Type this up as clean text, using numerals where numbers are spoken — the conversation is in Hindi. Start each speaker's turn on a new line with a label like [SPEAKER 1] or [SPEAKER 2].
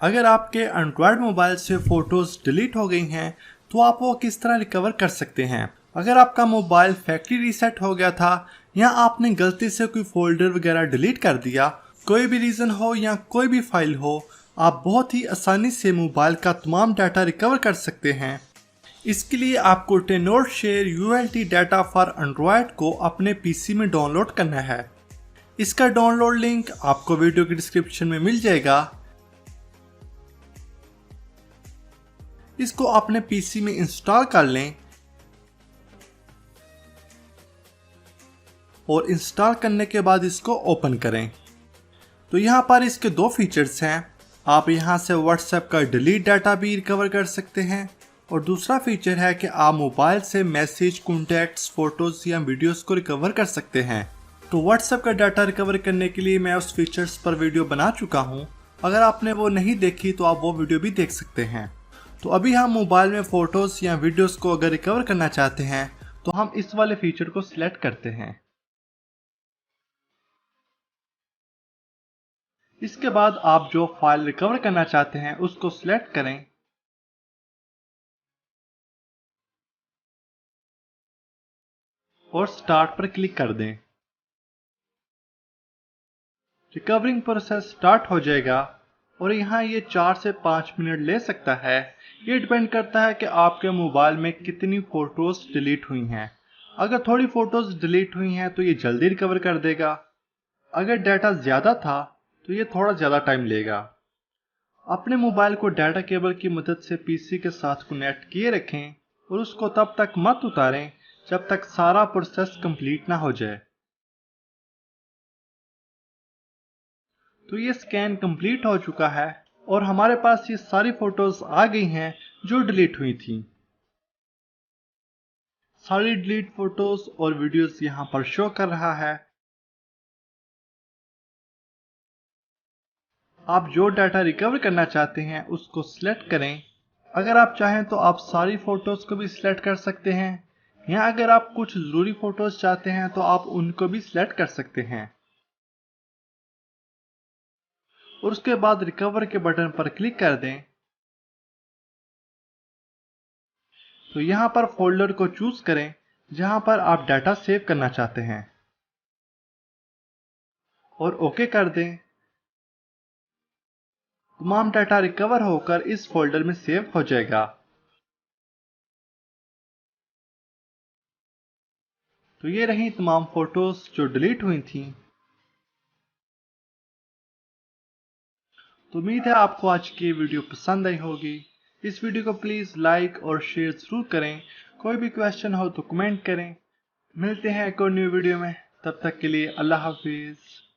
[SPEAKER 1] अगर आपके एंड्रॉयड मोबाइल से फ़ोटोज़ डिलीट हो गई हैं तो आप वो किस तरह रिकवर कर सकते हैं। अगर आपका मोबाइल फैक्ट्री रीसेट हो गया था या आपने गलती से कोई फोल्डर वगैरह डिलीट कर दिया, कोई भी रीज़न हो या कोई भी फाइल हो, आप बहुत ही आसानी से मोबाइल का तमाम डाटा रिकवर कर सकते हैं। इसके लिए आपको tenure share ULT data for Android को अपने PC में डाउनलोड करना है। इसका डाउनलोड लिंक आपको वीडियो के डिस्क्रिप्शन में मिल जाएगा। इसको अपने PC में इंस्टॉल कर लें और इंस्टॉल करने के बाद इसको ओपन करें। तो यहाँ पर इसके दो फीचर्स हैं। आप यहाँ से WhatsApp का डिलीट डाटा भी रिकवर कर सकते हैं और दूसरा फीचर है कि आप मोबाइल से मैसेज, कॉन्टैक्ट्स, फोटोज़ या वीडियोस को रिकवर कर सकते हैं। तो WhatsApp का डाटा रिकवर करने के लिए मैं उस फीचर्स पर वीडियो बना चुका हूँ। अगर आपने वो नहीं देखी तो आप वो वीडियो भी देख सकते हैं। तो अभी हम मोबाइल में फ़ोटोज़ या वीडियोस को अगर रिकवर करना चाहते हैं तो हम इस वाले फीचर को सिलेक्ट करते हैं। इसके बाद आप जो फाइल रिकवर करना चाहते हैं उसको सिलेक्ट करें और स्टार्ट पर क्लिक कर दें। रिकवरिंग प्रोसेस स्टार्ट हो जाएगा और यहाँ ये 4 से 5 मिनट ले सकता है। ये डिपेंड करता है कि आपके मोबाइल में कितनी फ़ोटोज़ डिलीट हुई हैं। अगर थोड़ी फ़ोटोज़ डिलीट हुई हैं तो ये जल्दी रिकवर कर देगा। अगर डाटा ज़्यादा था तो ये थोड़ा ज़्यादा टाइम लेगा। अपने मोबाइल को डाटा केबल की मदद से PC के साथ कनेक्ट किए रखें और उसको तब तक मत उतारें जब तक सारा प्रोसेस कंप्लीट ना हो जाए। तो ये स्कैन कंप्लीट हो चुका है और हमारे पास ये सारी फोटोज आ गई हैं जो डिलीट हुई थी। सारी डिलीट फोटोज और वीडियोस यहाँ पर शो कर रहा है। आप जो डाटा रिकवर करना चाहते हैं उसको सिलेक्ट करें। अगर आप चाहें तो आप सारी फोटोज को भी सिलेक्ट कर सकते हैं या अगर आप कुछ ज़रूरी फोटोज चाहते हैं तो आप उनको भी सिलेक्ट कर सकते हैं और उसके बाद रिकवर के बटन पर क्लिक कर दें। तो यहाँ पर फोल्डर को चूज करें जहाँ पर आप डाटा सेव करना चाहते हैं और ओके कर दें। तमाम डाटा रिकवर होकर इस फोल्डर में सेव हो जाएगा। तो ये रही तमाम फोटोज जो डिलीट हुई थी। तो उम्मीद है आपको आज की वीडियो पसंद आई होगी। इस वीडियो को प्लीज़ लाइक और शेयर जरूर करें। कोई भी क्वेश्चन हो तो कमेंट करें। मिलते हैं एक और न्यू वीडियो में, तब तक के लिए अल्लाह हाफिज़।